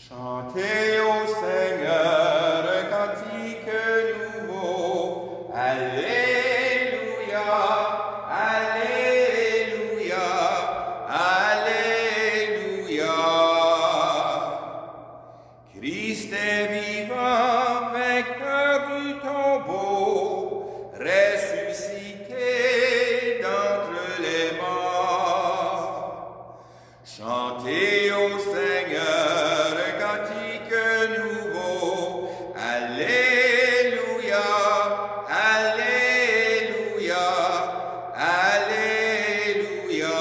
Chantez au Seigneur un cantique nouveau. Alléluia, Alléluia, Alléluia. Christ est vivant, vainqueur du tombeau, ressuscité d'entre les morts. Chantez au Seigneur un cantique nouveau. Alléluia, Alléluia, Alléluia.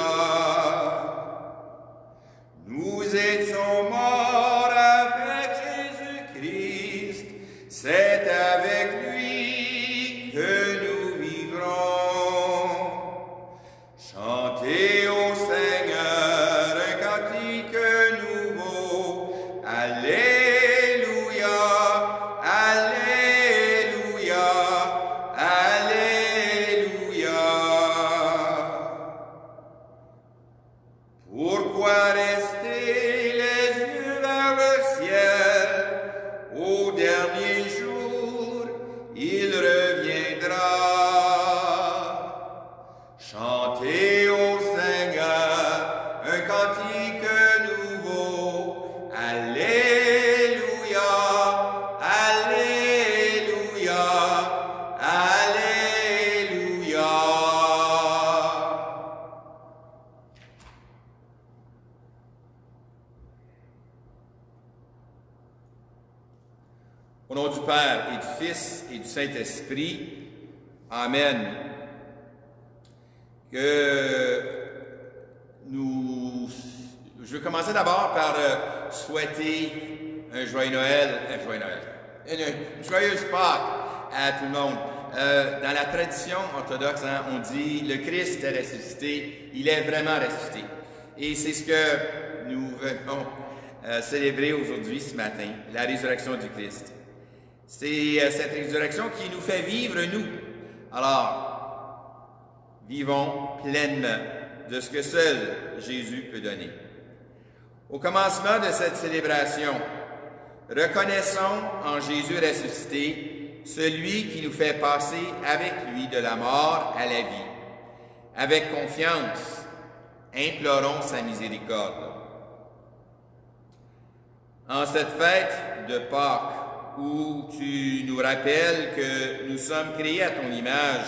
Nous étions morts avec Jésus-Christ, c'est avec lui que nous vivrons. Chantez au Seigneur un cantique nouveau. Alléluia, Alléluia, Alléluia. Pourquoi rester les yeux vers le ciel? Au dernier jour, il reviendra. Chantez au Seigneur un cantique nouveau. Alléluia, Alléluia, Alléluia. Au nom du Père et du Fils et du Saint-Esprit, Amen. Je vais commencer d'abord par souhaiter un joyeux Noël, une joyeuse Pâques à tout le monde. Dans la tradition orthodoxe, on dit le Christ est ressuscité, il est vraiment ressuscité. Et c'est ce que nous venons célébrer aujourd'hui, ce matin, la résurrection du Christ. C'est cette résurrection qui nous fait vivre, nous. Alors, vivons pleinement de ce que seul Jésus peut donner. Au commencement de cette célébration, reconnaissons en Jésus ressuscité celui qui nous fait passer avec lui de la mort à la vie. Avec confiance, implorons sa miséricorde. En cette fête de Pâques, où tu nous rappelles que nous sommes créés à ton image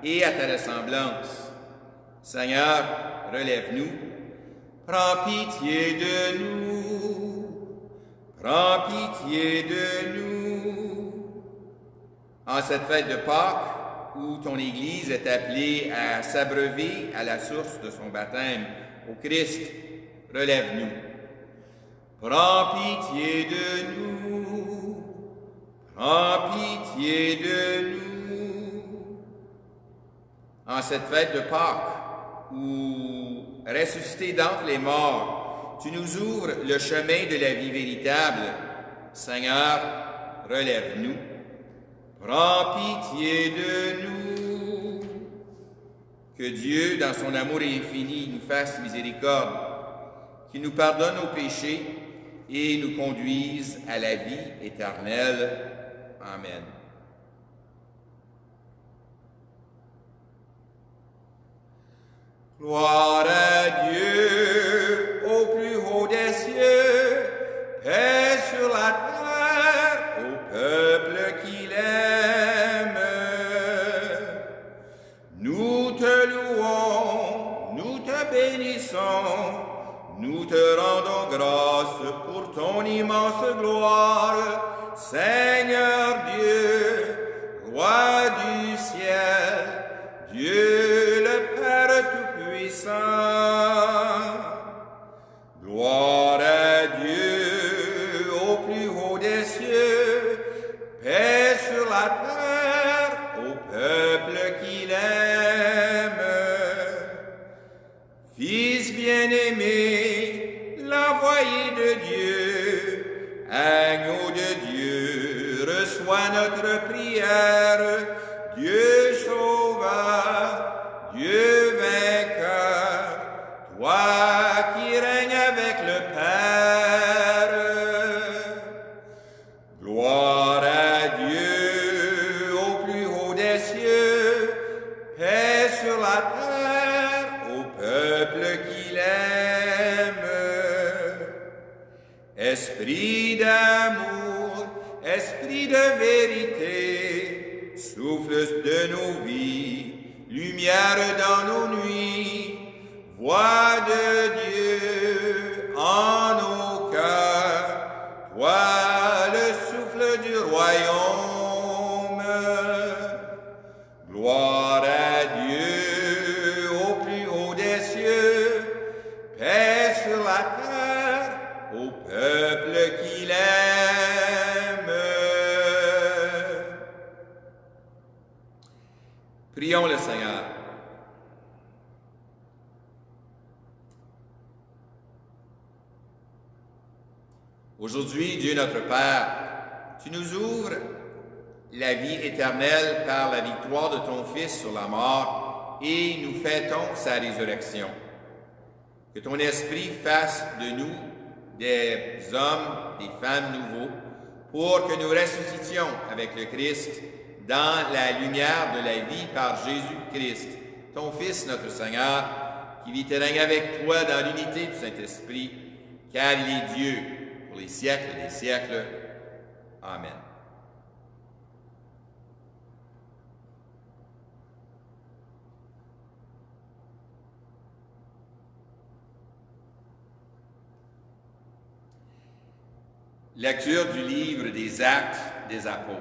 et à ta ressemblance, Seigneur, relève-nous. Prends pitié de nous, prends pitié de nous. En cette fête de Pâques, où ton Église est appelée à s'abreuver à la source de son baptême au Christ, relève-nous. Prends pitié de nous, prends pitié de nous. En cette fête de Pâques, où, ressuscité d'entre les morts, tu nous ouvres le chemin de la vie véritable, Seigneur, relève-nous. Prends pitié de nous. Que Dieu, dans son amour infini, nous fasse miséricorde, qu'il nous pardonne nos péchés et nous conduise à la vie éternelle. Amen. Gloire à Dieu au plus haut des cieux, paix sur la terre au peuple qu'il aime. Nous te louons, nous te bénissons, nous te rendons grâce pour ton immense gloire, Seigneur Dieu, Roi du ciel, Dieu le Père Tout-Puissant. Gloire à Dieu au plus haut des cieux, paix sur la terre au peuple qu'il aime. Fils bien-aimé, l'envoyé de Dieu, agneau de Dieu, reçois notre prière, Dieu sauveur, Dieu vainqueur, toi qui règnes avec le Père. peuple qu'il aime. Esprit d'amour, esprit de vérité, souffle de nos vies, lumière dans nos nuits, voix de Dieu en nos cœurs, toi le souffle du royaume. Gloire à Dieu au plus haut des cieux, paix sur la terre au peuple qu'il aime. Prions le Seigneur. Aujourd'hui, Dieu notre Père, tu nous ouvres la vie éternelle par la victoire de ton Fils sur la mort et nous fêtons sa résurrection. Que ton Esprit fasse de nous des hommes, des femmes nouveaux, pour que nous ressuscitions avec le Christ dans la lumière de la vie par Jésus-Christ, ton Fils, notre Seigneur, qui vit et règne avec toi dans l'unité du Saint-Esprit, car il est Dieu pour les siècles des siècles. Amen. Lecture du livre des Actes des Apôtres.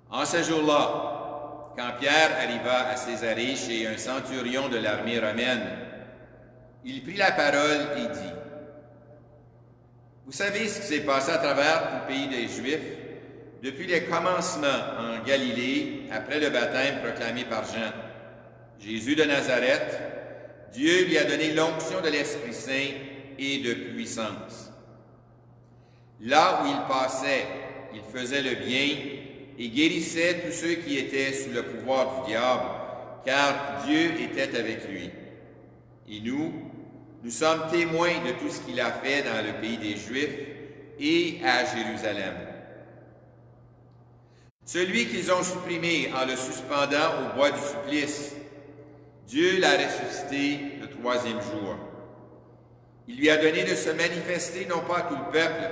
En ce jour-là, quand Pierre arriva à Césarée chez un centurion de l'armée romaine, il prit la parole et dit: « Vous savez ce qui s'est passé à travers tout le pays des Juifs depuis les commencements en Galilée après le baptême proclamé par Jean. Jésus de Nazareth, Dieu lui a donné l'onction de l'Esprit Saint et de puissance. Là où il passait, il faisait le bien et guérissait tous ceux qui étaient sous le pouvoir du diable, car Dieu était avec lui. Et nous sommes témoins de tout ce qu'il a fait dans le pays des Juifs et à Jérusalem. Celui qu'ils ont supprimé en le suspendant au bois du supplice, Dieu l'a ressuscité le troisième jour. Il lui a donné de se manifester non pas à tout le peuple,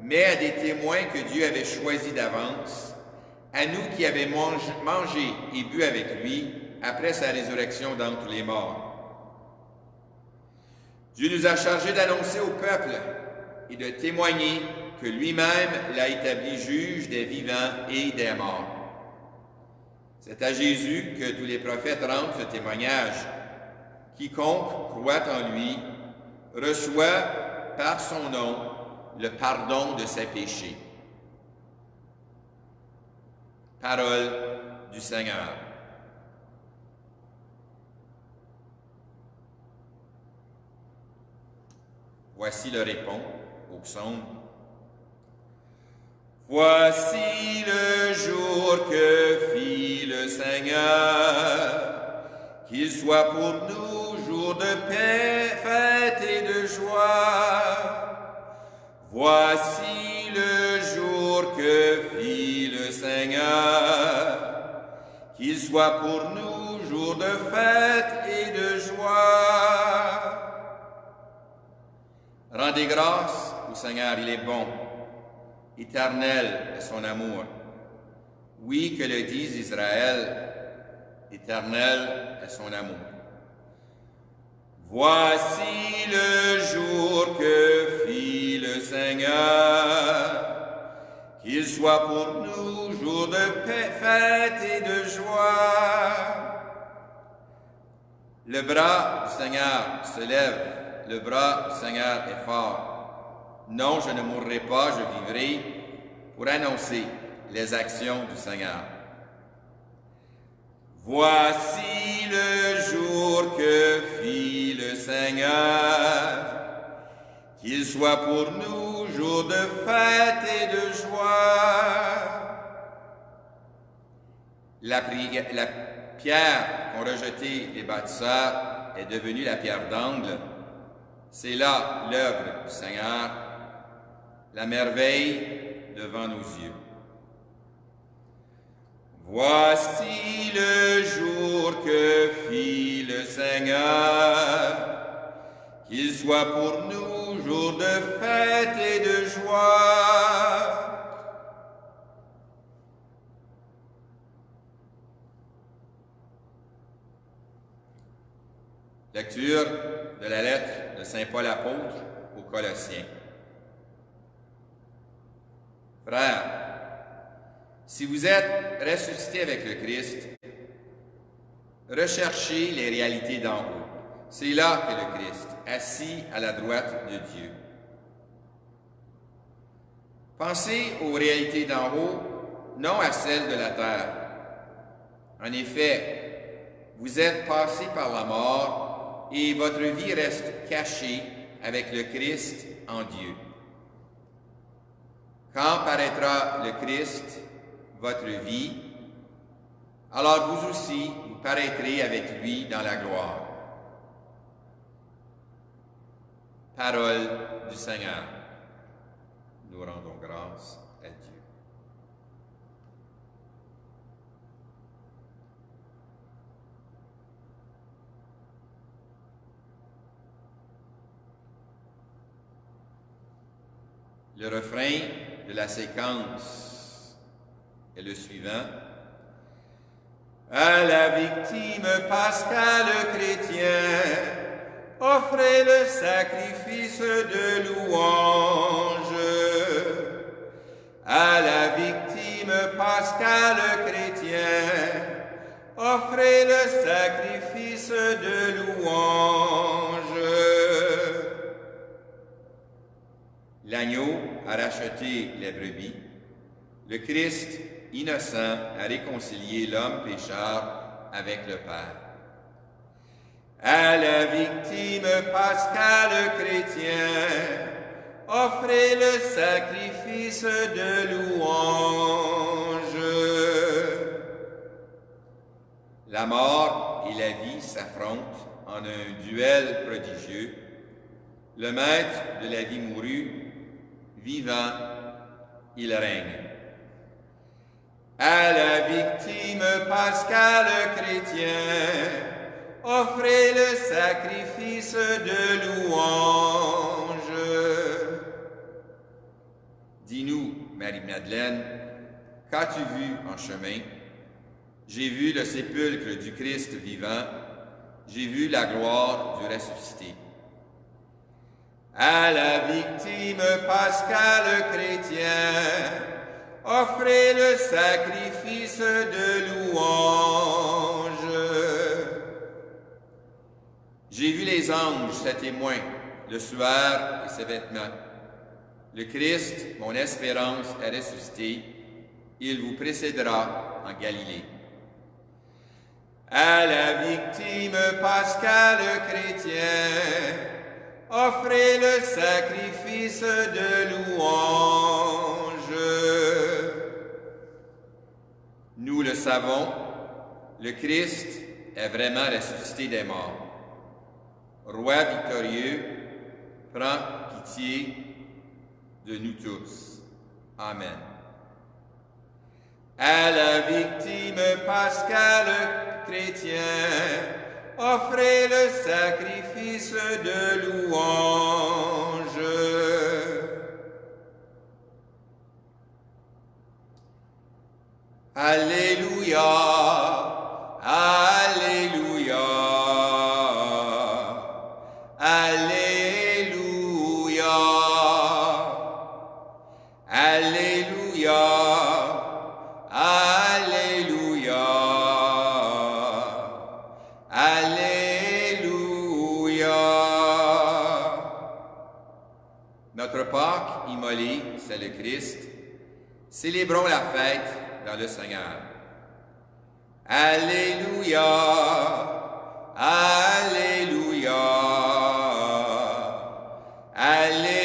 mais à des témoins que Dieu avait choisis d'avance, à nous qui avions mangé et bu avec lui après sa résurrection d'entre les morts. Dieu nous a chargés d'annoncer au peuple et de témoigner que lui-même l'a établi juge des vivants et des morts. C'est à Jésus que tous les prophètes rendent ce témoignage. Quiconque croit en lui reçoit par son nom le pardon de ses péchés. Parole du Seigneur. Voici le répond au psaume. Voici le jour que fit le Seigneur, qu'il soit pour nous jour de paix, fête et de joie. Voici le jour que fit le Seigneur, qu'il soit pour nous jour de fête et de joie. Rendez grâce au Seigneur, il est bon. Éternel est son amour. Oui, que le dise Israël, éternel est son amour. Voici le jour que fit le Seigneur, qu'il soit pour nous jour de paix, fête et de joie. Le bras du Seigneur se lève, le bras du Seigneur est fort. Non, je ne mourrai pas, je vivrai pour annoncer les actions du Seigneur. Voici le jour que fit le Seigneur, qu'il soit pour nous jour de fête et de joie. La pierre qu'ont rejetée les bâtisseurs est devenue la pierre d'angle. C'est là l'œuvre du Seigneur, la merveille devant nos yeux. Voici le jour que fit Seigneur. Qu'il soit pour nous jour de fête et de joie. Lecture de la lettre de Saint Paul apôtre aux Colossiens. Frères, si vous êtes ressuscités avec le Christ, recherchez les réalités d'en haut. C'est là que le Christ, assis à la droite de Dieu. Pensez aux réalités d'en haut, non à celles de la terre. En effet, vous êtes passés par la mort et votre vie reste cachée avec le Christ en Dieu. Quand paraîtra le Christ, votre vie, alors vous aussi, vous paraîtrez avec lui dans la gloire. Parole du Seigneur. Nous rendons grâce à Dieu. Le refrain de la séquence est le suivant. À la victime pascale chrétien, offrez le sacrifice de louange. À la victime pascale chrétien, offrez le sacrifice de louange. L'agneau a racheté les brebis. Le Christ, innocent, a réconcilié l'homme pécheur avec le Père. À la victime pascale chrétien, offrez le sacrifice de louange. La mort et la vie s'affrontent en un duel prodigieux. Le maître de la vie mourut, vivant, il règne. À la victime pascale chrétien, offrez le sacrifice de louange. Dis-nous, Marie-Madeleine, qu'as-tu vu en chemin? J'ai vu le sépulcre du Christ vivant, j'ai vu la gloire du ressuscité. À la victime pascale chrétien, offrez le sacrifice de louange. J'ai vu les anges, ses témoins, le suaire et ses vêtements. Le Christ, mon espérance, est ressuscité. Il vous précédera en Galilée. À la victime pascale chrétien, offrez le sacrifice de louange. Nous le savons, le Christ est vraiment ressuscité des morts. Roi victorieux, prends pitié de nous tous. Amen. À la victime pascale chrétien, offrez le sacrifice de louange. Alléluia, Alléluia, Alléluia, Alléluia, Alléluia, Alléluia. Notre Pâque immolée, c'est le Christ. Célébrons la fête dans le Seigneur. Alléluia, Alléluia, Alléluia.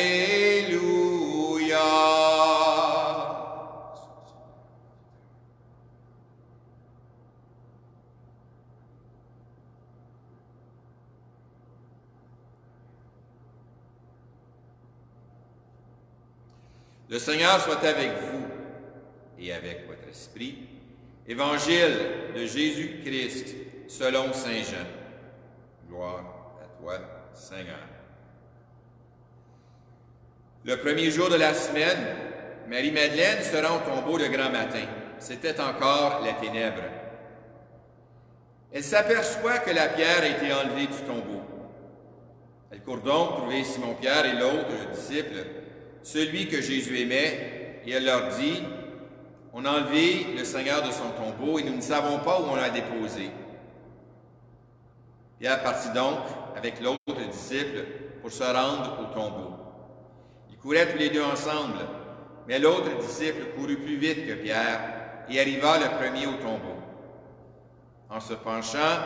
Le Seigneur soit avec vous et avec votre esprit. Évangile de Jésus-Christ selon saint Jean. Gloire à toi, Seigneur. Le premier jour de la semaine, Marie-Madeleine se rend au tombeau le grand matin. C'était encore la ténèbre. Elle s'aperçoit que la pierre a été enlevée du tombeau. Elle court donc trouver Simon-Pierre et l'autre disciple, celui que Jésus aimait, et elle leur dit, « On a enlevé le Seigneur de son tombeau et nous ne savons pas où on l'a déposé. » Pierre partit donc avec l'autre disciple pour se rendre au tombeau. Ils couraient tous les deux ensemble, mais l'autre disciple courut plus vite que Pierre et arriva le premier au tombeau. En se penchant,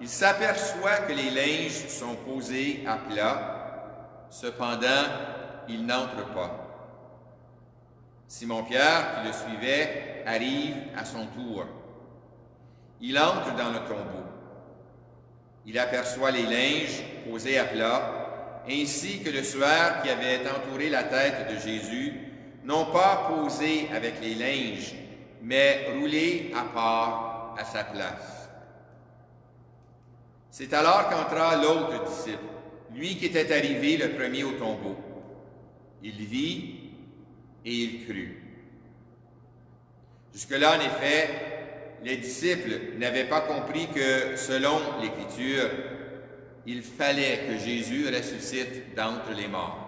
il s'aperçoit que les linges sont posés à plat. Cependant, il n'entre pas. Simon-Pierre, qui le suivait, arrive à son tour. Il entre dans le tombeau. Il aperçoit les linges posés à plat, ainsi que le suaire qui avait entouré la tête de Jésus, non pas posé avec les linges, mais roulé à part à sa place. C'est alors qu'entra l'autre disciple, lui qui était arrivé le premier au tombeau. Il vit et il crut. Jusque-là, en effet, les disciples n'avaient pas compris que, selon l'Écriture, il fallait que Jésus ressuscite d'entre les morts.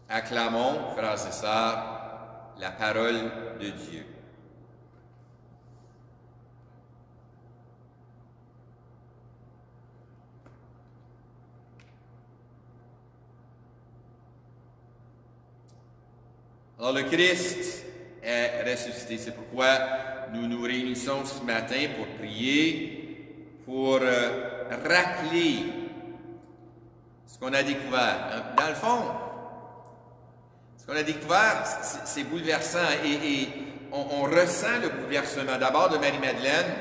Acclamons, frères et sœurs, la parole de Dieu. Alors, le Christ est ressuscité. C'est pourquoi nous nous réunissons ce matin pour prier, pour rappeler ce qu'on a découvert. Dans le fond, ce qu'on a découvert, c'est bouleversant et on ressent le bouleversement d'abord de Marie-Madeleine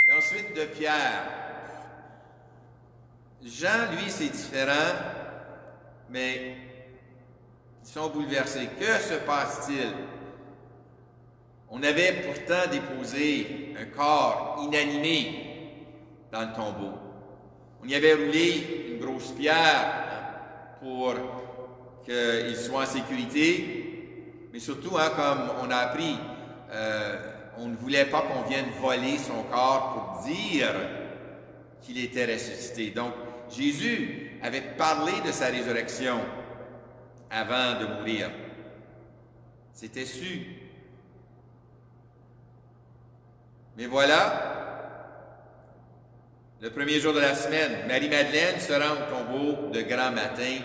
et ensuite de Pierre. Jean, lui, c'est différent, mais ils sont bouleversés. Que se passe-t-il? On avait pourtant déposé un corps inanimé dans le tombeau. On y avait roulé une grosse pierre pour qu'il soit en sécurité, mais surtout, comme on a appris, on ne voulait pas qu'on vienne voler son corps pour dire qu'il était ressuscité. Donc, Jésus avait parlé de sa résurrection avant de mourir. C'était su. Mais voilà, le premier jour de la semaine, Marie-Madeleine se rend au tombeau de grand matin.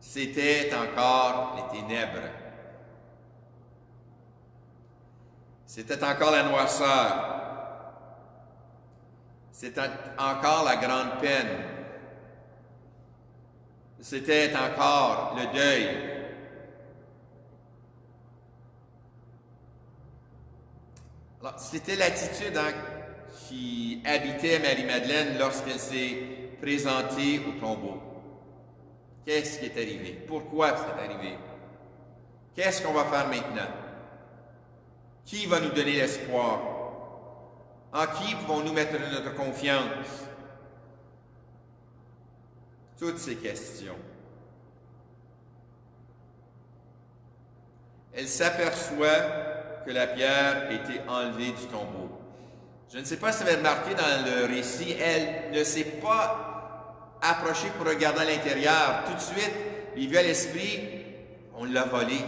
C'était encore les ténèbres. C'était encore la noirceur. C'était encore la grande peine. C'était encore le deuil. Alors, c'était l'attitude qui habitait Marie-Madeleine lorsqu'elle s'est présentée au tombeau. Qu'est-ce qui est arrivé? Pourquoi c'est arrivé? Qu'est-ce qu'on va faire maintenant? Qui va nous donner l'espoir? En qui pouvons-nous mettre notre confiance? Toutes ces questions. Elle s'aperçoit que la pierre a été enlevée du tombeau. Je ne sais pas si vous avez remarqué dans le récit, elle ne s'est pas approchée pour regarder à l'intérieur. Tout de suite, il vit à l'esprit, on l'a volé.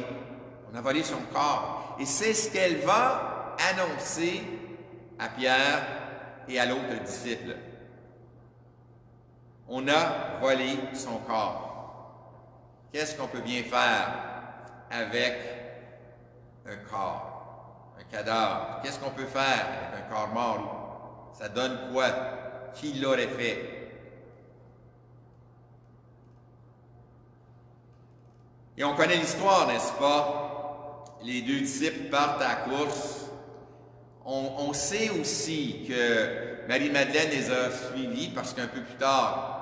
On a volé son corps. Et c'est ce qu'elle va annoncer à Pierre et à l'autre disciple. On a volé son corps. Qu'est-ce qu'on peut bien faire avec un corps, un cadavre? Qu'est-ce qu'on peut faire avec un corps mort? Ça donne quoi? Qui l'aurait fait? Et on connaît l'histoire, n'est-ce pas? Les deux disciples partent à la course. On sait aussi que Marie-Madeleine les a suivis parce qu'un peu plus tard,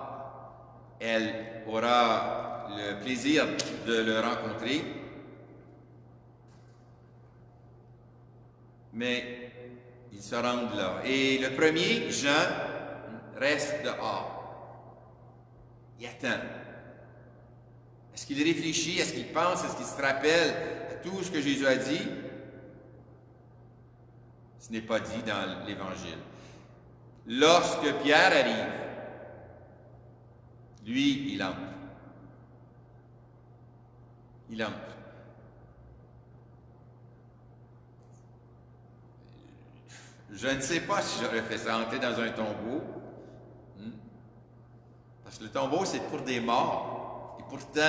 elle aura le plaisir de le rencontrer. Mais ils se rendent là. Et le premier, Jean, reste dehors. Il attend. Est-ce qu'il réfléchit? Est-ce qu'il pense? Est-ce qu'il se rappelle à tout ce que Jésus a dit? Ce n'est pas dit dans l'Évangile. Lorsque Pierre arrive, lui, il entre. Il entre. Je ne sais pas si j'aurais fait ça, entrer dans un tombeau. Parce que le tombeau, c'est pour des morts. Et pourtant,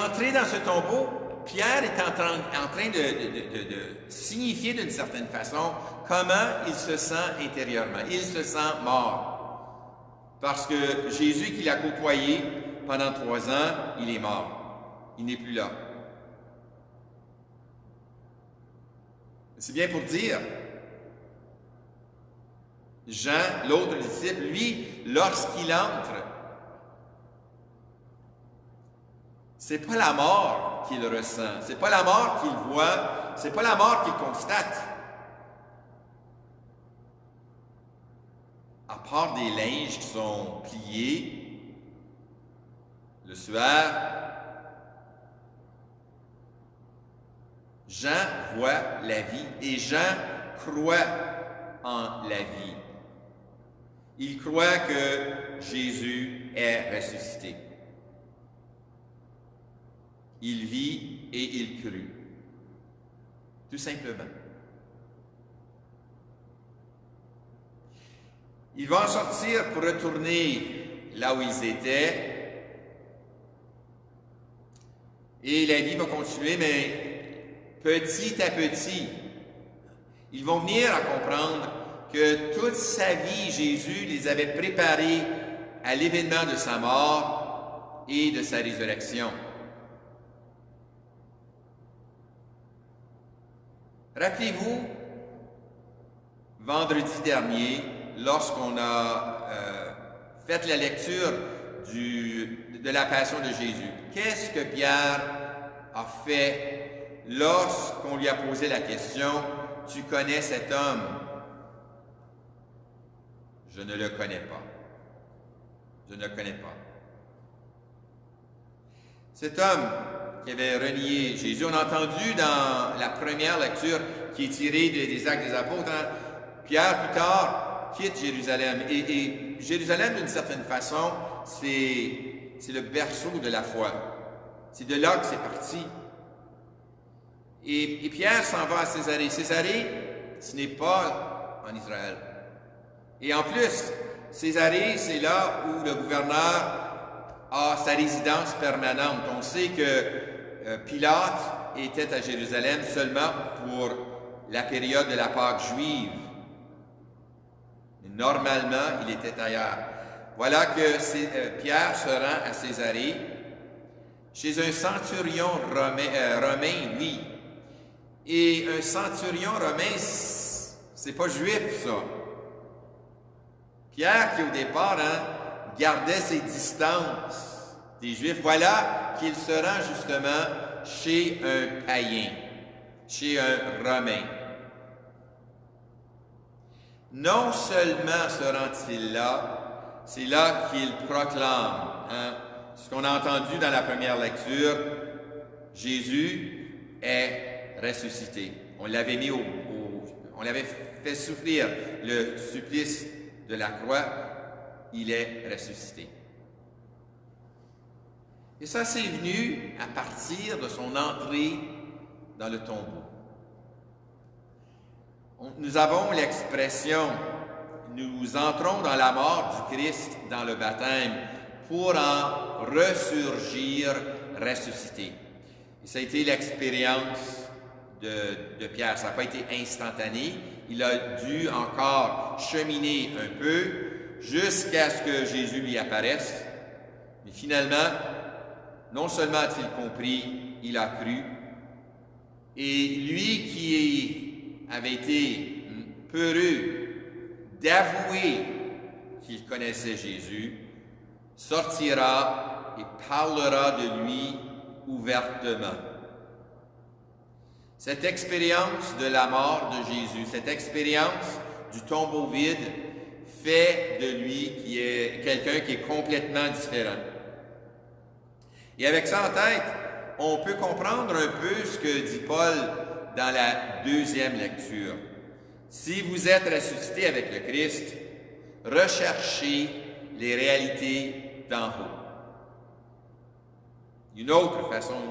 entrer dans ce tombeau, Pierre est en train de signifier d'une certaine façon comment il se sent intérieurement. Il se sent mort. Parce que Jésus qui l'a côtoyé pendant 3 ans, il est mort. Il n'est plus là. C'est bien pour dire, Jean, l'autre disciple, lui, lorsqu'il entre, c'est pas la mort qu'il ressent, c'est pas la mort qu'il voit, c'est pas la mort qu'il constate. À part des linges qui sont pliés, le suaire, Jean voit la vie et Jean croit en la vie. Il croit que Jésus est ressuscité. Il vit et il crut. Tout simplement. Ils vont sortir pour retourner là où ils étaient. Et la vie va continuer, mais petit à petit, ils vont venir à comprendre que toute sa vie, Jésus les avait préparés à l'événement de sa mort et de sa résurrection. Rappelez-vous, vendredi dernier, lorsqu'on a fait la lecture de la Passion de Jésus, qu'est-ce que Pierre a fait lorsqu'on lui a posé la question « Tu connais cet homme ?» Je ne le connais pas. Je ne le connais pas. Cet homme qui avait renié Jésus, on a entendu dans la première lecture qui est tirée des Actes des Apôtres, Pierre plus tard quitte Jérusalem. Et Jérusalem, d'une certaine façon, c'est le berceau de la foi. C'est de là que c'est parti. Et Pierre s'en va à Césarée. Césarée, ce n'est pas en Israël. Et en plus, Césarée, c'est là où le gouverneur a sa résidence permanente. On sait que Pilate était à Jérusalem seulement pour la période de la Pâque juive. Mais normalement, il était ailleurs. Voilà que Pierre se rend à Césarée, chez un centurion romain, oui. Et un centurion romain, c'est pas juif, ça. Pierre, qui au départ gardait ses distances des Juifs, voilà qu'il se rend justement chez un païen, chez un Romain. Non seulement se rend-il là, c'est là qu'il proclame, ce qu'on a entendu dans la première lecture, Jésus est ressuscité. On l'avait mis on l'avait fait souffrir le supplice de la croix, il est ressuscité. Et ça, c'est venu à partir de son entrée dans le tombeau. Nous avons l'expression « nous entrons dans la mort du Christ dans le baptême pour en ressurgir ressuscité ». Et ça a été l'expérience de Pierre. Ça n'a pas été instantané. Il a dû encore cheminer un peu jusqu'à ce que Jésus lui apparaisse. Mais finalement, non seulement a-t-il compris, il a cru. Et lui qui avait été peureux d'avouer qu'il connaissait Jésus, sortira et parlera de lui ouvertement. Cette expérience de la mort de Jésus, cette expérience du tombeau vide, fait de lui qui est quelqu'un qui est complètement différent. Et avec ça en tête, on peut comprendre un peu ce que dit Paul dans la deuxième lecture. Si vous êtes ressuscité avec le Christ, recherchez les réalités d'en haut. Une autre façon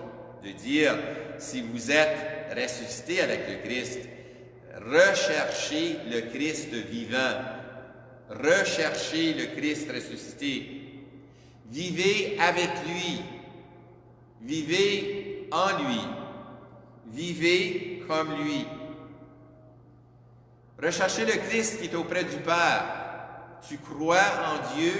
de dire, si vous êtes ressuscité avec le Christ, recherchez le Christ vivant. Recherchez le Christ ressuscité. Vivez avec lui. Vivez en lui. Vivez comme lui. Recherchez le Christ qui est auprès du Père. Tu crois en Dieu,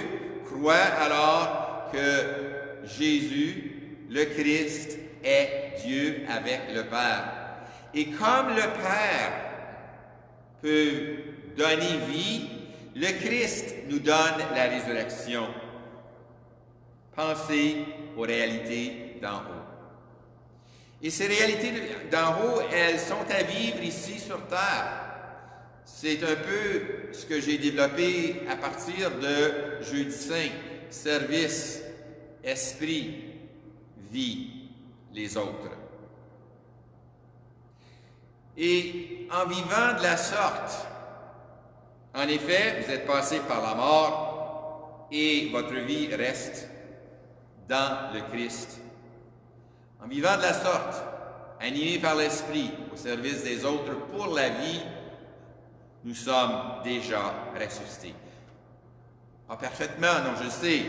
crois alors que Jésus, le Christ, est Dieu avec le Père. Et comme le Père peut donner vie, le Christ nous donne la résurrection. Pensez aux réalités d'en haut. Et ces réalités d'en haut, elles sont à vivre ici sur terre. C'est un peu ce que j'ai développé à partir de Jeudi Saint. Service, esprit, vie, les autres. Et en vivant de la sorte, en effet, vous êtes passé par la mort et votre vie reste dans le Christ. En vivant de la sorte, animé par l'Esprit, au service des autres pour la vie, nous sommes déjà ressuscités. Pas parfaitement, non, je sais,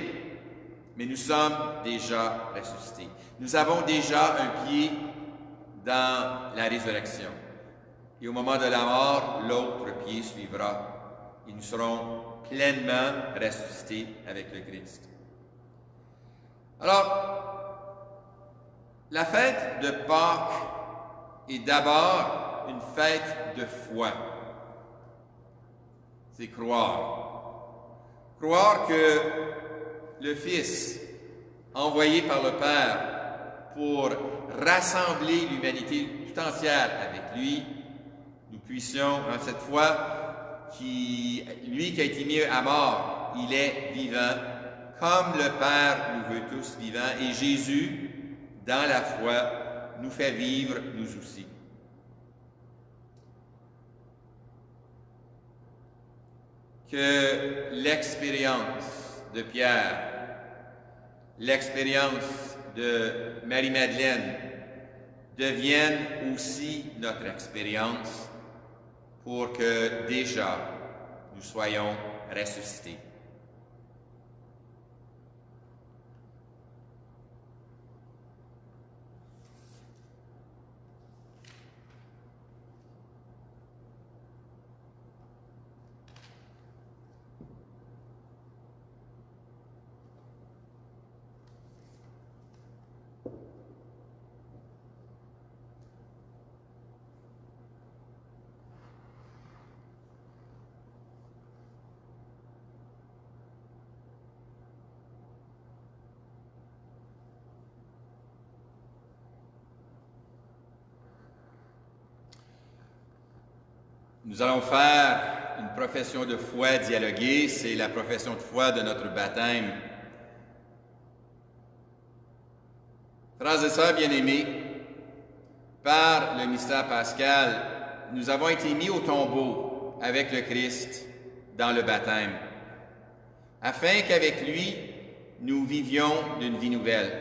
mais nous sommes déjà ressuscités. Nous avons déjà un pied dans la résurrection. Et au moment de la mort, l'autre pied suivra. Et nous serons pleinement ressuscités avec le Christ. Alors, la fête de Pâques est d'abord une fête de foi. C'est croire. Croire que le Fils, envoyé par le Père pour rassembler l'humanité tout entière avec lui, nous puissions, en cette foi, lui qui a été mis à mort, il est vivant, comme le Père nous veut tous vivants, et Jésus, dans la foi, nous fait vivre nous aussi. Que l'expérience de Pierre, l'expérience de Marie-Madeleine devienne aussi notre expérience pour que déjà nous soyons ressuscités. Nous allons faire une profession de foi dialoguée, c'est la profession de foi de notre baptême. Frères et sœurs bien-aimés, par le mystère pascal, nous avons été mis au tombeau avec le Christ dans le baptême, afin qu'avec lui, nous vivions d'une vie nouvelle.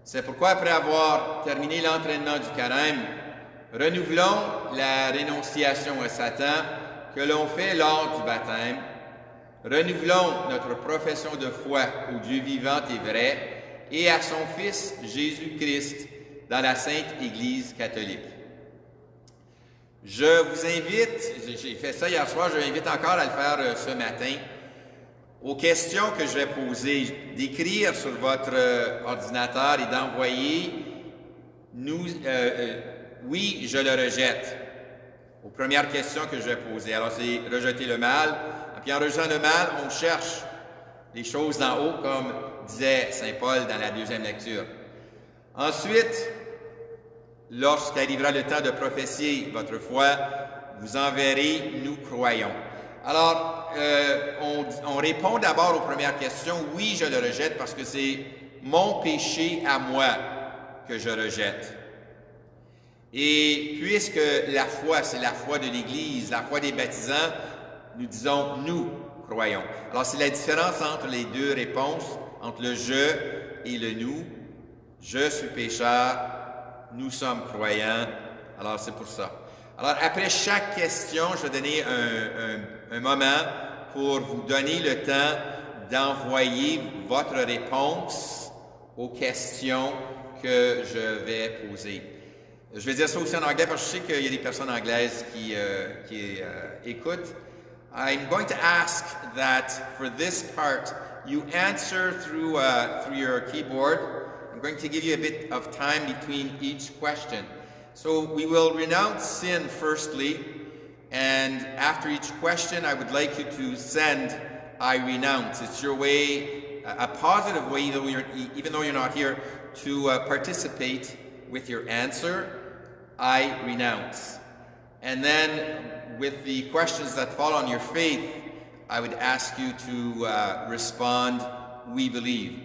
C'est pourquoi, après avoir terminé l'entraînement du carême, renouvelons la rénonciation à Satan que l'on fait lors du baptême. Renouvelons notre profession de foi au Dieu vivant et vrai et à son Fils Jésus-Christ dans la Sainte Église catholique. Je vous invite, j'ai fait ça hier soir, je vous invite encore à le faire ce matin, aux questions que je vais poser, d'écrire sur votre ordinateur et d'envoyer oui, je le rejette. Aux premières questions que je vais poser. Alors, c'est rejeter le mal. Et puis, en rejetant le mal, on cherche les choses d'en haut, comme disait saint Paul dans la deuxième lecture. Ensuite, lorsqu'arrivera le temps de prophétier votre foi, vous en verrez, nous croyons. Alors, on répond d'abord aux premières questions. Oui, je le rejette parce que c'est mon péché à moi que je rejette. Et puisque la foi, c'est la foi de l'Église, la foi des baptisants, nous disons nous croyons. Alors, c'est la différence entre les deux réponses, entre le je et le nous. Je suis pécheur, nous sommes croyants. Alors, c'est pour ça. Alors, après chaque question, je vais donner un moment pour vous donner le temps d'envoyer votre réponse aux questions que je vais poser. Je vais dire ça aussi en anglais parce que je sais qu'il y a des personnes anglaises qui écoutent. I'm going to ask that for this part, you answer through your keyboard. I'm going to give you a bit of time between each question. So we will renounce sin firstly, and after each question, I would like you to send I renounce. It's your way, a positive way, even though you're not here, to participate with your answer, I renounce. And then with the questions that fall on your faith, I would ask you to respond, we believe.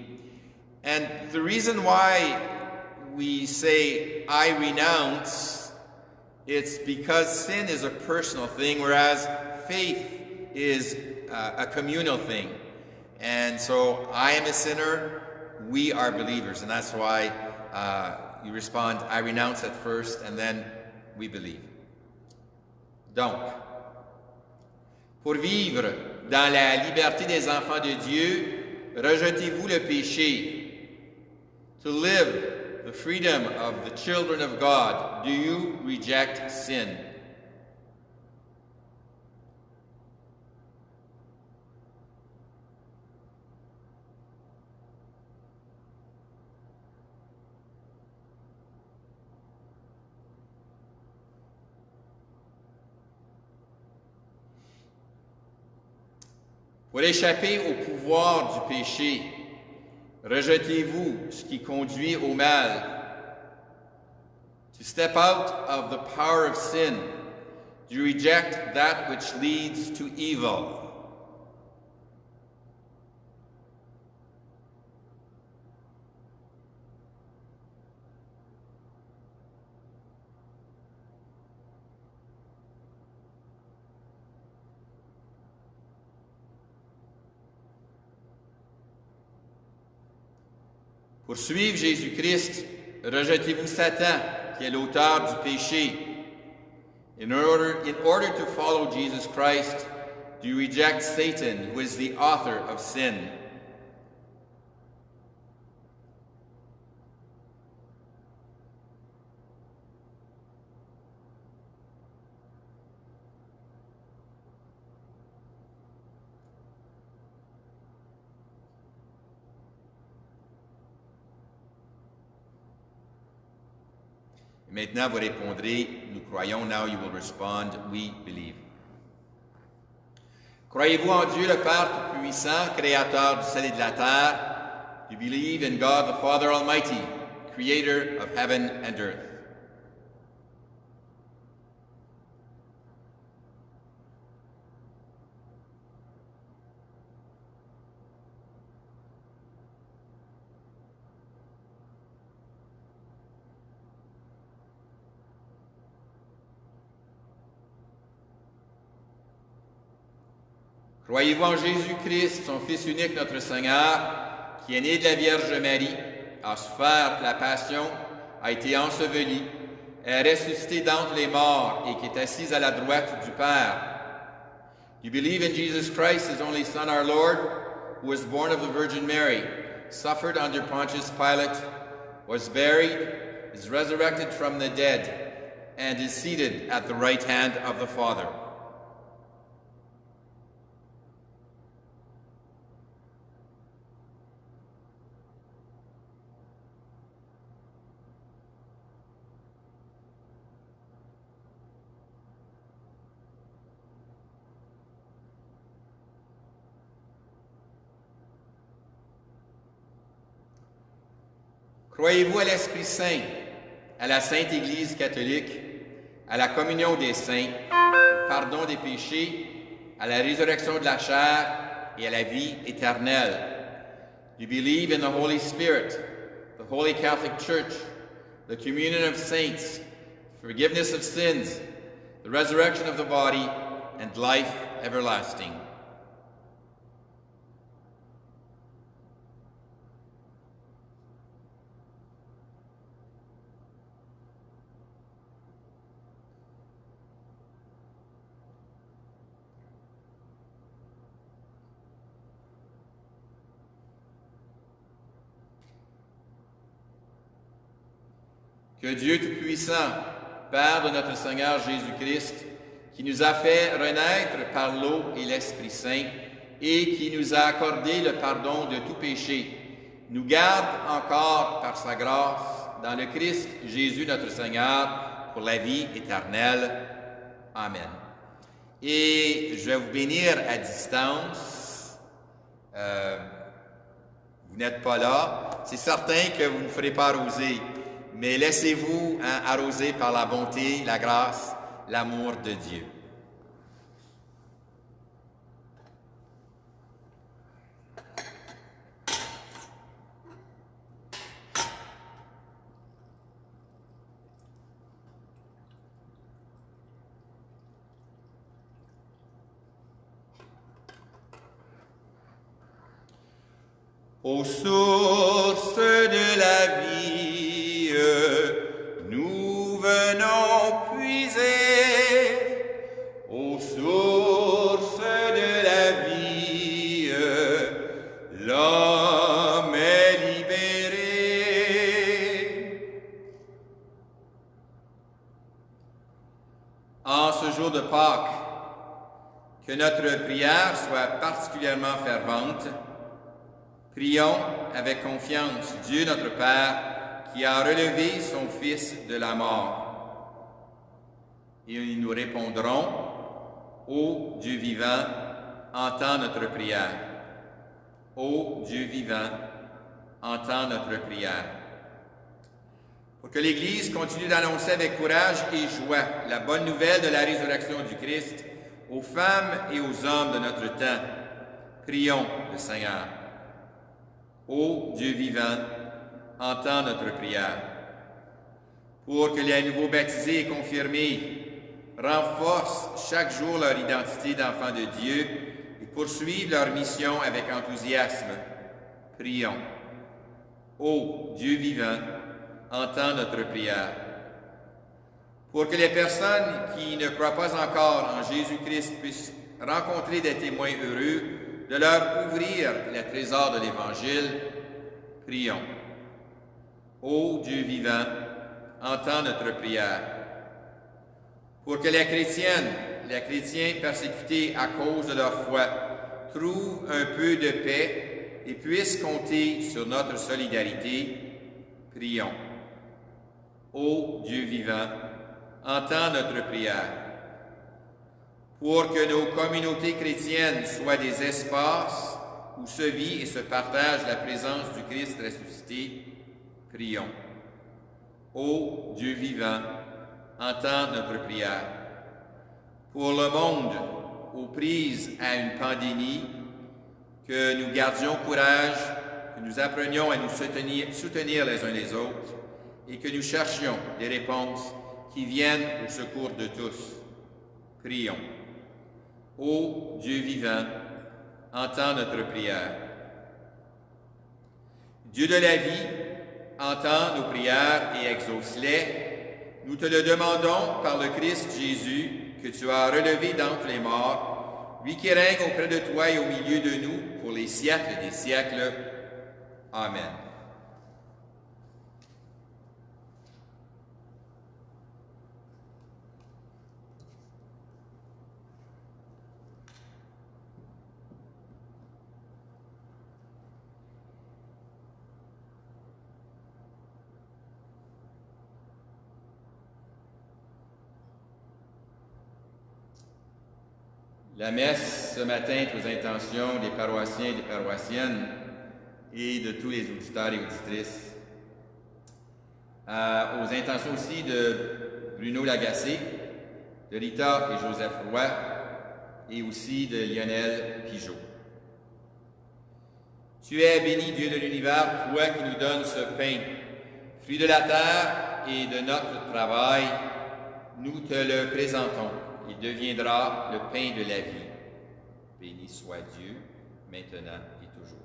And the reason why we say, I renounce, it's because sin is a personal thing, whereas faith is a communal thing. And so I am a sinner, we are believers, and that's why you respond, I renounce at first, and then we believe. Donc, pour vivre dans la liberté des enfants de Dieu, rejetez-vous le péché. To live the freedom of the children of God, do you reject sin? Pour échapper au pouvoir du péché, rejetez-vous ce qui conduit au mal. To step out of the power of sin, do you reject that which leads to evil? Pour suivre Jésus-Christ, rejetez-vous Satan, qui est l'auteur du péché. In order to follow Jesus Christ, do you reject Satan, who is the author of sin? Maintenant, vous répondrez, nous croyons. Now you will respond, we believe. Croyez-vous en Dieu le Père Tout-Puissant, Créateur du ciel et de la terre? You believe in God the Father Almighty, Creator of heaven and earth. Croyez-vous en Jésus-Christ, son Fils unique, notre Seigneur, qui est né de la Vierge Marie, a souffert la passion, a été enseveli, est ressuscité d'entre les morts et qui est assis à la droite du Père? You believe in Jesus Christ, his only Son, our Lord, who was born of the Virgin Mary, suffered under Pontius Pilate, was buried, is resurrected from the dead, and is seated at the right hand of the Father. Croyez-vous à l'Esprit Saint, à la Sainte Église catholique, à la communion des saints, au pardon des péchés, à la résurrection de la chair et à la vie éternelle. You believe in the Holy Spirit, the Holy Catholic Church, the communion of saints, forgiveness of sins, the resurrection of the body, and life everlasting. Que Dieu Tout-Puissant, Père de notre Seigneur Jésus-Christ, qui nous a fait renaître par l'eau et l'Esprit Saint, et qui nous a accordé le pardon de tout péché, nous garde encore par sa grâce dans le Christ Jésus notre Seigneur pour la vie éternelle. Amen. Et je vais vous bénir à distance. Vous n'êtes pas là. C'est certain que vous ne ferez pas arroser. Mais laissez-vous arroser par la bonté, la grâce, l'amour de Dieu. Aux sources de la vie, nous venons puiser, aux sources de la vie, l'homme est libéré. En ce jour de Pâques, que notre prière soit particulièrement fervente. Prions avec confiance Dieu notre Père qui a relevé son Fils de la mort. Et nous répondrons, ô Dieu vivant, entends notre prière. Ô Dieu vivant, entends notre prière. Pour que l'Église continue d'annoncer avec courage et joie la bonne nouvelle de la résurrection du Christ aux femmes et aux hommes de notre temps, prions le Seigneur. Ô Dieu vivant, entends notre prière. Pour que les nouveaux baptisés et confirmés renforcent chaque jour leur identité d'enfants de Dieu et poursuivent leur mission avec enthousiasme, prions. Ô Dieu vivant, entends notre prière. Pour que les personnes qui ne croient pas encore en Jésus-Christ puissent rencontrer des témoins heureux, de leur ouvrir les trésors de l'Évangile, prions. Ô Dieu vivant, entends notre prière. Pour que les chrétiens persécutés à cause de leur foi, trouvent un peu de paix et puissent compter sur notre solidarité, prions. Ô Dieu vivant, entends notre prière. Pour que nos communautés chrétiennes soient des espaces où se vit et se partage la présence du Christ ressuscité, prions. Ô Dieu vivant, entends notre prière. Pour le monde aux prises à une pandémie, que nous gardions courage, que nous apprenions à nous soutenir les uns les autres et que nous cherchions des réponses qui viennent au secours de tous, prions. Ô Dieu vivant, entends notre prière. Dieu de la vie, entends nos prières et exauce-les. Nous te le demandons par le Christ Jésus, que tu as relevé d'entre les morts, lui qui règne auprès de toi et au milieu de nous pour les siècles des siècles. Amen. La messe ce matin est aux intentions des paroissiens et des paroissiennes et de tous les auditeurs et auditrices. aux intentions aussi de Bruno Lagacé, de Rita et Joseph Roy, et aussi de Lionel Pigeot. Tu es béni, Dieu de l'univers, toi qui nous donnes ce pain, fruit de la terre et de notre travail, nous te le présentons. Il deviendra le pain de la vie. Béni soit Dieu, maintenant et toujours.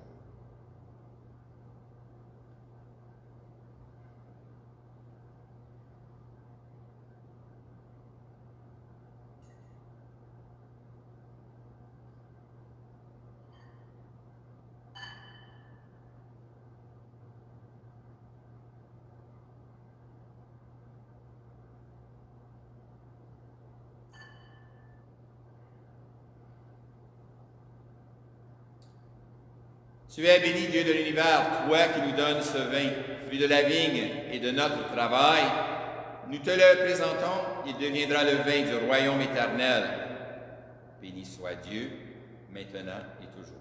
Tu es béni, Dieu de l'univers, toi qui nous donnes ce vin, fruit de la vigne et de notre travail. Nous te le présentons, il deviendra le vin du royaume éternel. Béni soit Dieu, maintenant et toujours.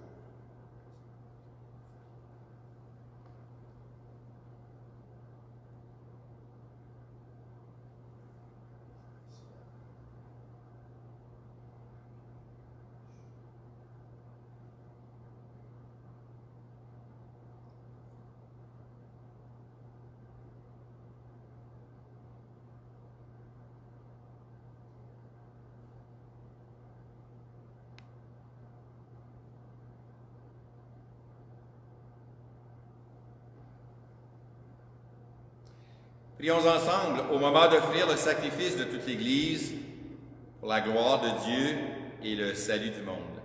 Prions ensemble au moment d'offrir le sacrifice de toute l'Église pour la gloire de Dieu et le salut du monde.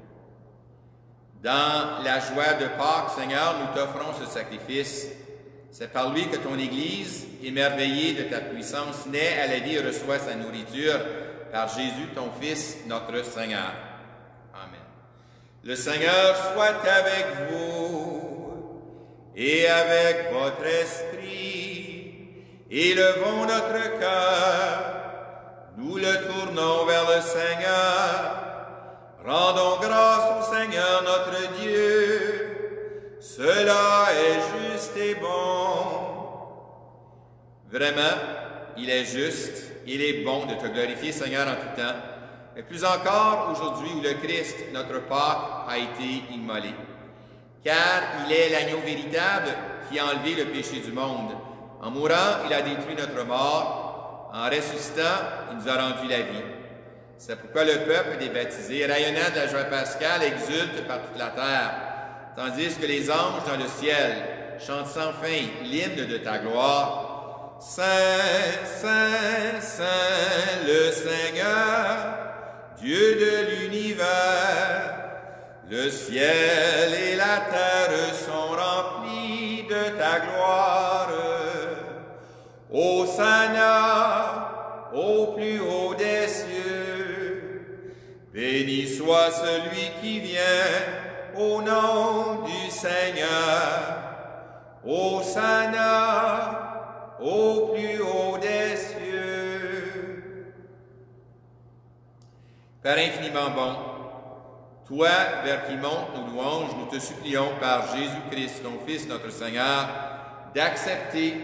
Dans la joie de Pâques, Seigneur, nous t'offrons ce sacrifice. C'est par lui que ton Église, émerveillée de ta puissance, naît à la vie et reçoit sa nourriture par Jésus, ton Fils, notre Seigneur. Amen. Le Seigneur soit avec vous et avec votre esprit. Élevons notre cœur, nous le tournons vers le Seigneur. Rendons grâce au Seigneur notre Dieu, cela est juste et bon. Vraiment, il est juste, il est bon de te glorifier, Seigneur, en tout temps, et plus encore aujourd'hui où le Christ, notre Pâques, a été immolé. Car il est l'agneau véritable qui a enlevé le péché du monde. En mourant, il a détruit notre mort. En ressuscitant, il nous a rendu la vie. C'est pourquoi le peuple des baptisés, rayonnant de la joie pascale, exulte par toute la terre, tandis que les anges dans le ciel chantent sans fin l'hymne de ta gloire. Saint, Saint, Saint, le Seigneur, Dieu de l'univers. Le ciel et la terre sont remplis de ta gloire. Hosanna au plus haut des cieux. Béni soit celui qui vient au nom du Seigneur. Hosanna au plus haut des cieux. Père infiniment bon, toi, vers qui montent nos louanges, nous te supplions par Jésus-Christ, ton Fils, notre Seigneur, d'accepter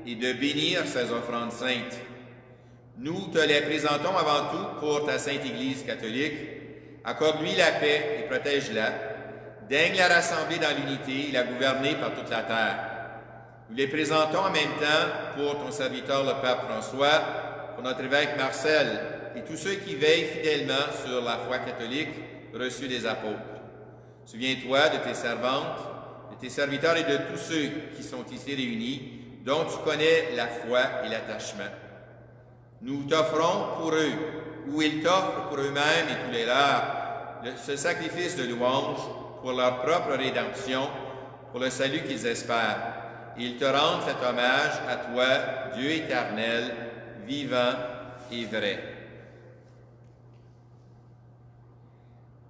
et de bénir ces offrandes saintes. Nous te les présentons avant tout pour ta sainte Église catholique. Accorde-lui la paix et protège-la. Daigne la rassembler dans l'unité et la gouverner par toute la terre. Nous les présentons en même temps pour ton serviteur le Pape François, pour notre évêque Marcel et tous ceux qui veillent fidèlement sur la foi catholique reçue des apôtres. Souviens-toi de tes servantes, de tes serviteurs et de tous ceux qui sont ici réunis, dont tu connais la foi et l'attachement. Nous t'offrons pour eux, ou ils t'offrent pour eux-mêmes et tous les leurs, ce sacrifice de louange pour leur propre rédemption, pour le salut qu'ils espèrent. Et ils te rendent cet hommage à toi, Dieu éternel, vivant et vrai.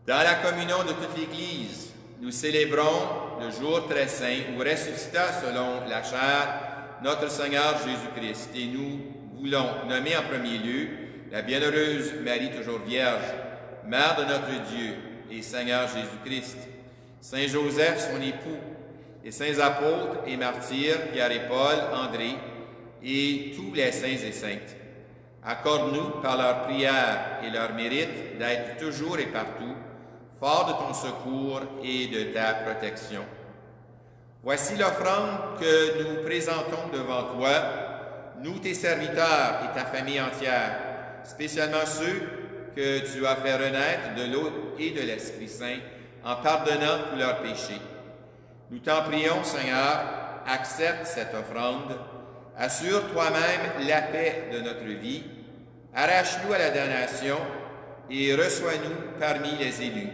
Dans la communion de toute l'Église, nous célébrons le jour très saint où ressuscita selon la chair notre Seigneur Jésus-Christ. Et nous voulons nommer en premier lieu la bienheureuse Marie toujours Vierge, Mère de notre Dieu et Seigneur Jésus-Christ, Saint Joseph, son époux, les saints apôtres et martyrs Pierre et Paul, André, et tous les saints et saintes. Accorde-nous, par leur prière et leur mérite, d'être toujours et partout forts de ton secours et de ta protection. Voici l'offrande que nous présentons devant toi, nous tes serviteurs et ta famille entière, spécialement ceux que tu as fait renaître de l'eau et de l'Esprit Saint, en pardonnant tous leurs péchés. Nous t'en prions, Seigneur, accepte cette offrande, assure toi-même la paix de notre vie, arrache-nous à la damnation et reçois-nous parmi les élus.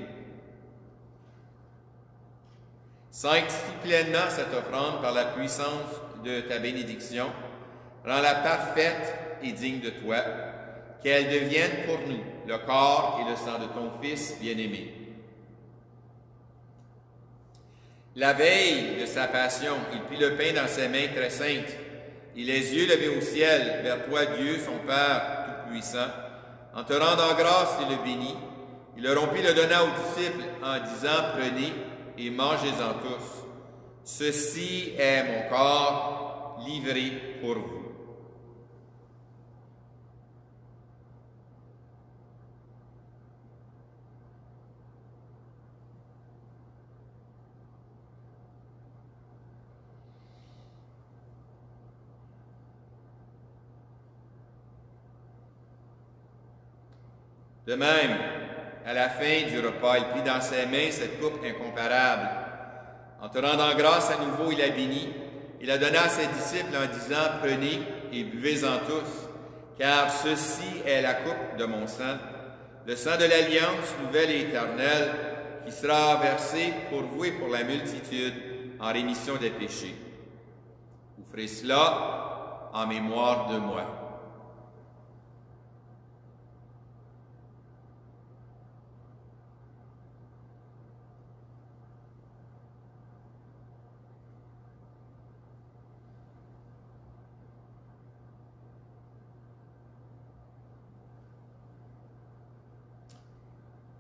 Sanctifie pleinement cette offrande par la puissance de ta bénédiction, rends-la parfaite et digne de toi, qu'elle devienne pour nous le corps et le sang de ton Fils bien-aimé. La veille de sa passion, il prit le pain dans ses mains très saintes, et les yeux levés au ciel, vers toi, Dieu, son Père tout-puissant. En te rendant grâce, il le bénit. Il le rompit, le donna aux disciples, en disant, prenez et mangez-en tous. Ceci est mon corps livré pour vous. De même, à la fin du repas, il prit dans ses mains cette coupe incomparable. En te rendant grâce à nouveau, il la bénit. Il la donna à ses disciples en disant, prenez et buvez-en tous, car ceci est la coupe de mon sang, le sang de l'alliance nouvelle et éternelle, qui sera versé pour vous et pour la multitude en rémission des péchés. Vous ferez cela en mémoire de moi.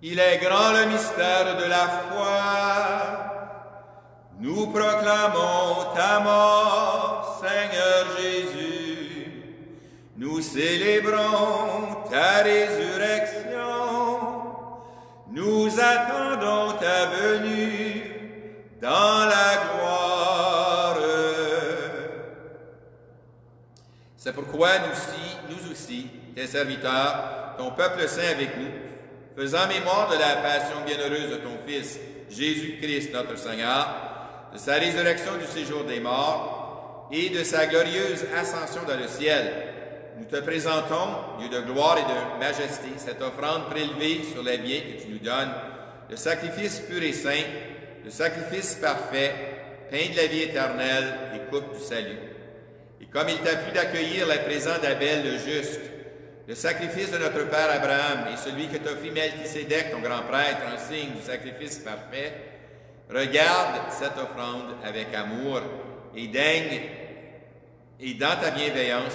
Il est grand le mystère de la foi. Nous proclamons ta mort, Seigneur Jésus. Nous célébrons ta résurrection. Nous attendons ta venue dans la gloire. C'est pourquoi nous aussi, tes serviteurs, ton peuple saint avec nous, faisant mémoire de la passion bienheureuse de ton Fils, Jésus-Christ notre Seigneur, de sa résurrection du séjour des morts et de sa glorieuse ascension dans le ciel, nous te présentons, Dieu de gloire et de majesté, cette offrande prélevée sur les biens que tu nous donnes, le sacrifice pur et saint, le sacrifice parfait, pain de la vie éternelle et coupe du salut. Et comme il t'a plu d'accueillir la présence d'Abel le juste, le sacrifice de notre Père Abraham et celui que t'offrit Melchisédek, ton grand prêtre, en signe du sacrifice parfait, regarde cette offrande avec amour et daigne, et dans ta bienveillance,